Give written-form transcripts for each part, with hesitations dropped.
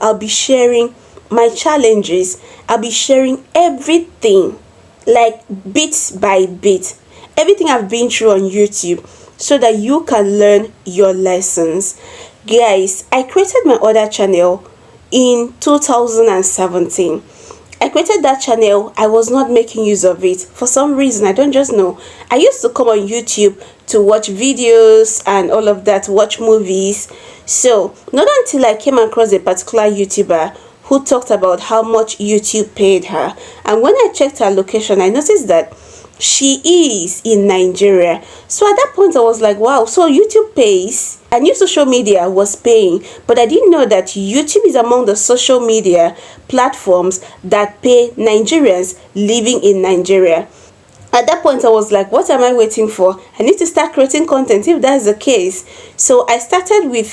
I'll be sharing my challenges. I'll be sharing everything, like bit by bit, everything I've been through on YouTube, so that you can learn your lessons. Guys, I created my other channel in 2017. I created that channel. I was not making use of it for some reason. I don't just know. I used to come on YouTube to watch videos and all of that, watch movies. So not until I came across a particular YouTuber who talked about how much YouTube paid her, and when I checked her location, I noticed that she is in Nigeria. So at that point I was like, wow, so YouTube pays. I knew social media was paying, but I didn't know that YouTube is among the social media platforms that pay Nigerians living in Nigeria. At that point I was like, what am I waiting for? I need to start creating content if that's the case. So I started with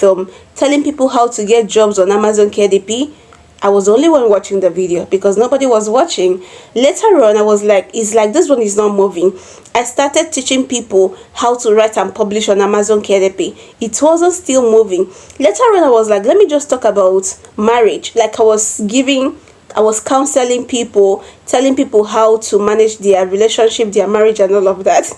telling people how to get jobs on Amazon KDP. I was the only one watching the video because nobody was watching. Later on, I was like, it's like this one is not moving. I started teaching people how to write and publish on Amazon KDP. It wasn't still moving. Later on, I was like, let me just talk about marriage. Like I was counseling people, telling people how to manage their relationship, their marriage, and all of that.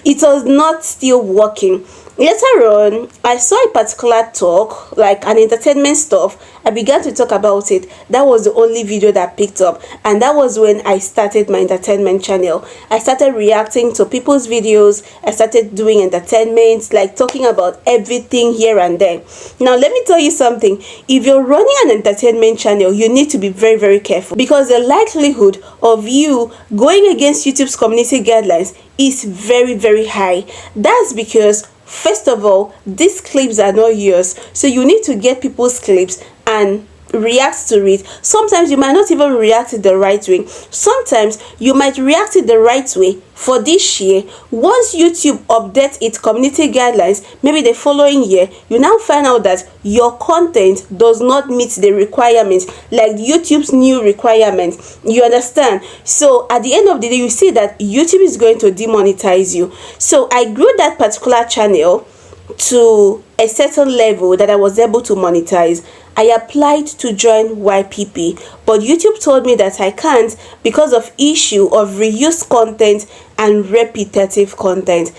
It was not still working. Later on, I saw a particular talk, like an entertainment stuff. I began to talk about it. That was the only video that picked up, and that was when I started my entertainment channel. I started reacting to people's videos. I started doing entertainment, like talking about everything here and there. Now, let me tell you something. If you're running an entertainment channel, you need to be very, very careful, because the likelihood of you going against YouTube's community guidelines is very, very high. That's because, first of all, these clips are not yours, so you need to get people's clips and react to it. Sometimes you might not even react it the right way. Sometimes you might react it the right way for this year. Once YouTube updates its community guidelines, maybe the following year, you now find out that your content does not meet the requirements, like YouTube's new requirements. You understand? So at the end of the day, you see that YouTube is going to demonetize you. So I grew that particular channel to a certain level that I was able to monetize. I applied to join YPP, but YouTube told me that I can't because of issue of reused content and repetitive content.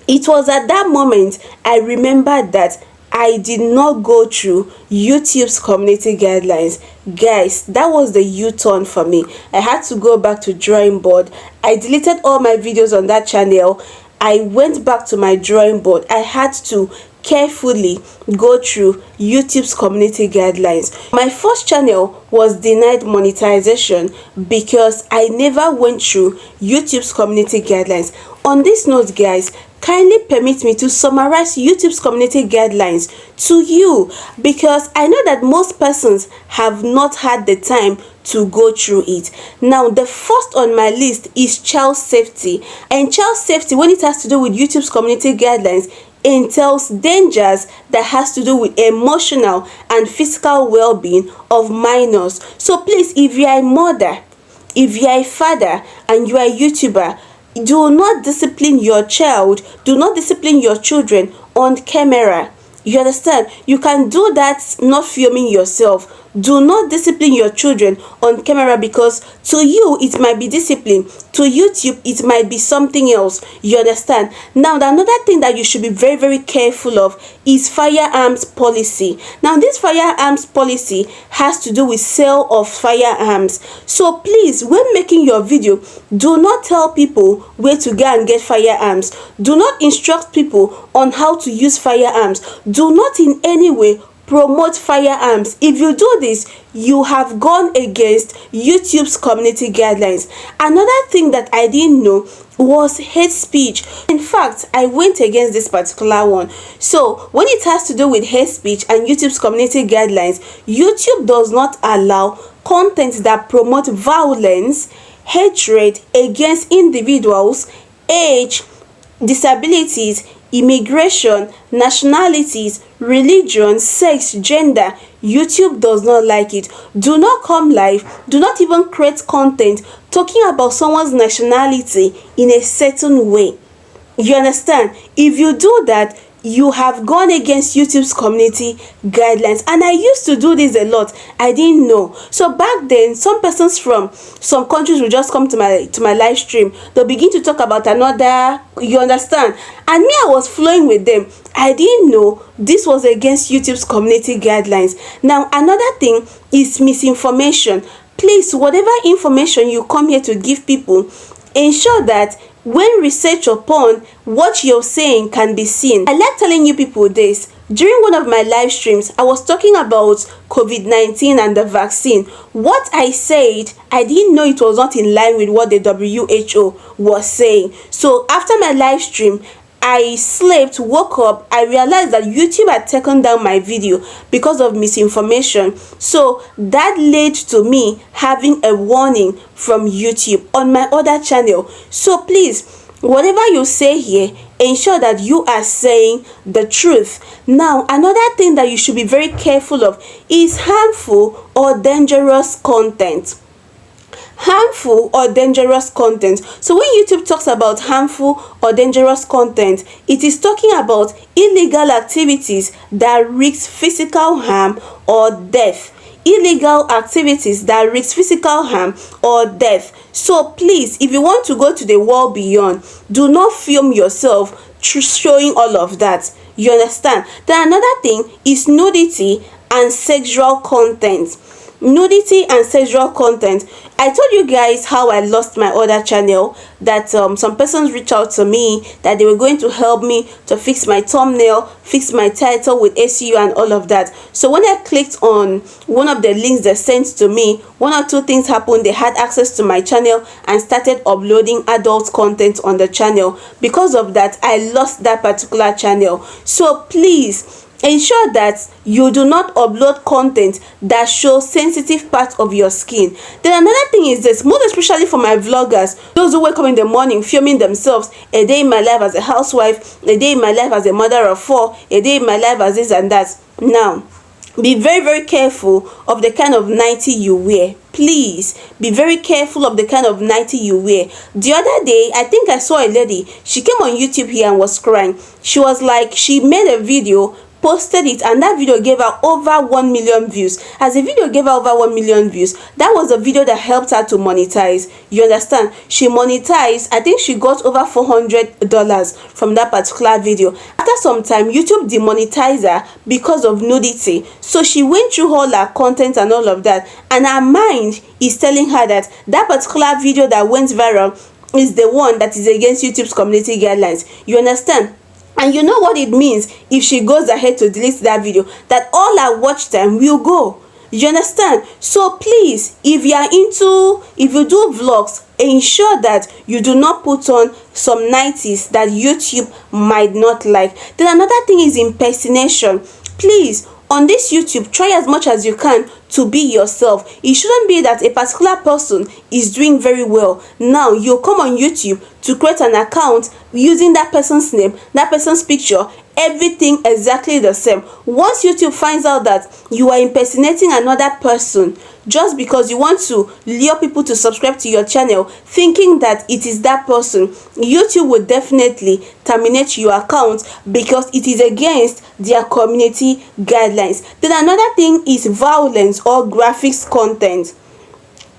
It was at that moment I remembered that I did not go through YouTube's community guidelines. Guys, that was the U-turn for me. I had to go back to drawing board. I deleted all my videos on that channel. I went back to my drawing board. I had to carefully go through YouTube's community guidelines. My first channel was denied monetization because I never went through YouTube's community guidelines. On this note, guys, kindly permit me to summarize YouTube's community guidelines to you, because I know that most persons have not had the time to go through it. Now, the first on my list is child safety. And child safety, when it has to do with YouTube's community guidelines, entails dangers that has to do with emotional and physical well-being of minors. So please, if you are a mother, if you are a father, and you are a YouTuber, do not discipline your child, do not discipline your children on camera. You understand? You can do that not filming yourself. Do not discipline your children on camera, because to you it might be discipline, to YouTube it might be something else. You understand? Now, another thing that you should be very, very careful of is firearms policy. Now, this firearms policy has to do with sale of firearms. So please, when making your video, do not tell people where to go and get firearms. Do not instruct people on how to use firearms. Do not in any way promote firearms. If you do this, you have gone against YouTube's community guidelines. Another thing that I didn't know was hate speech. In fact, I went against this particular one. So when it has to do with hate speech and YouTube's community guidelines, YouTube does not allow content that promote violence, hatred against individuals, age, disabilities, immigration, nationalities, religion, sex, gender. YouTube does not like it. Do not come live, do not even create content talking about someone's nationality in a certain way. You understand? If you do that, you have gone against YouTube's community guidelines. And I used to do this a lot. I didn't know. So back then, some persons from some countries will just come to my live stream. They'll begin to talk about another, you understand? And me, I was flowing with them. I didn't know this was against YouTube's community guidelines. Now, another thing is misinformation. Please, whatever information you come here to give people, ensure that when research upon what you're saying can be seen. I like telling you people this. During one of my live streams, I was talking about COVID-19 and the vaccine. What I said, I didn't know it was not in line with what the WHO was saying. So after my live stream, I slept, woke up, I realized that YouTube had taken down my video because of misinformation. So that led to me having a warning from YouTube on my other channel. So please, whatever you say here, ensure that you are saying the truth. Now, another thing that you should be very careful of is harmful or dangerous content. Harmful or dangerous content. So when YouTube talks about harmful or dangerous content, it is talking about illegal activities that risk physical harm or death. Illegal activities that risk physical harm or death. So please, if you want to go to the world beyond, do not film yourself showing all of that. You understand? Then another thing is nudity and sexual content. Nudity and sexual content. I told you guys how I lost my other channel, that some persons reached out to me that they were going to help me to fix my thumbnail, fix my title with SEO and all of that. So when I clicked on one of the links they sent to me, one or two things happened. They had access to my channel and started uploading adult content on the channel. Because of that, I lost that particular channel. So please, ensure that you do not upload content that shows sensitive parts of your skin. Then another thing is this, most especially for my vloggers, those who wake up in the morning filming themselves, a day in my life as a housewife, a day in my life as a mother of 4, a day in my life as this and that. Now, be very, very careful of the kind of nightie you wear. Please be very careful of the kind of nightie you wear. The other day, I think I saw a lady. She came on YouTube here and was crying. She was like, she made a video, posted it, and that video gave her over 1 million views. As the video gave her over 1 million views, that was a video that helped her to monetize. You understand? She monetized. I think she got over $400 from that particular video. After some time, YouTube demonetized her because of nudity. So she went through all her content and all of that, and her mind is telling her that that particular video that went viral is the one that is against YouTube's community guidelines. You understand? And you know what it means if she goes ahead to delete that video, that all her watch time will go. You understand? So please, if you do vlogs, ensure that you do not put on some nighties that YouTube might not like. Then another thing is impersonation. Please, on this YouTube, try as much as you can to be yourself. It shouldn't be that a particular person is doing very well. Now you come on YouTube to create an account using that person's name, that person's picture, everything exactly the same. Once YouTube finds out that you are impersonating another person just because you want to lure people to subscribe to your channel thinking that it is that person, YouTube will definitely terminate your account because it is against their community guidelines. Then another thing is violence or graphics content.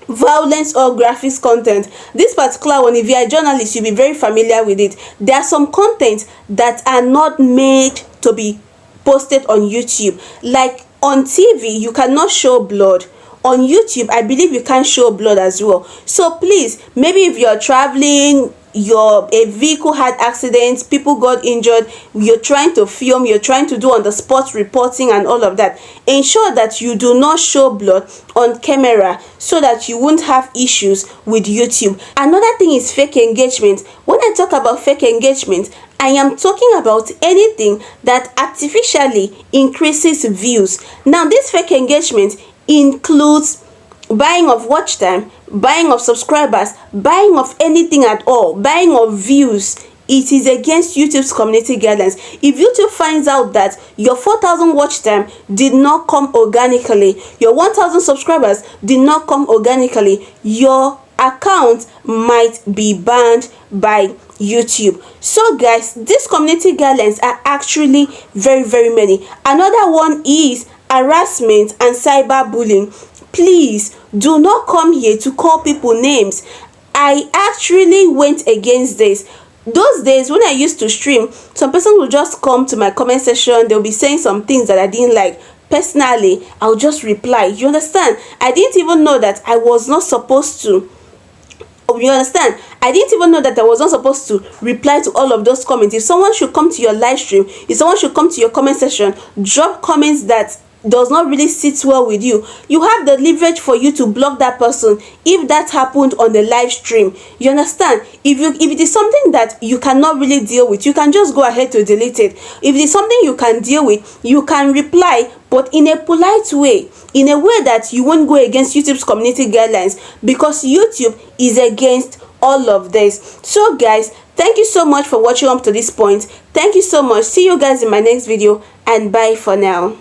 Violence or graphics content. This particular one, if you are a journalist, you'll be very familiar with it. There are some content that are not made to be posted on YouTube. Like on TV, you cannot show blood. On YouTube, I believe you can show blood as well. So please, maybe if you're traveling, a vehicle had accidents, people got injured, you're trying to film, you're trying to do on the spot reporting and all of that, ensure that you do not show blood on camera so that you won't have issues with YouTube. Another thing is fake engagement. When I talk about fake engagement, I am talking about anything that artificially increases views. Now this fake engagement includes buying of watch time, buying of subscribers, buying of anything at all, buying of views. It is against YouTube's community guidelines. If YouTube finds out that your 4,000 watch time did not come organically, your 1,000 subscribers did not come organically, your account might be banned by YouTube. So guys, these community guidelines are actually very many. Another one is harassment and cyberbullying. Please do not come here to call people names. I actually went against this. Those days when I used to stream, some person will just come to my comment section, they'll be saying some things that I didn't like. Personally, I'll just reply. You understand? I didn't even know that I was not supposed to. You understand? I didn't even know that I was not supposed to reply to all of those comments. If someone should come to your live stream, if someone should come to your comment section, drop comments that does not really sit well with you, you have the leverage for you to block that person if that happened on the live stream. You understand? If it is something that you cannot really deal with, you can just go ahead to delete it. If it is something you can deal with, you can reply, but in a polite way, in a way that you won't go against YouTube's community guidelines, because YouTube is against all of this. So guys, thank you so much for watching up to this point. Thank you so much. See you guys in my next video, and bye for now.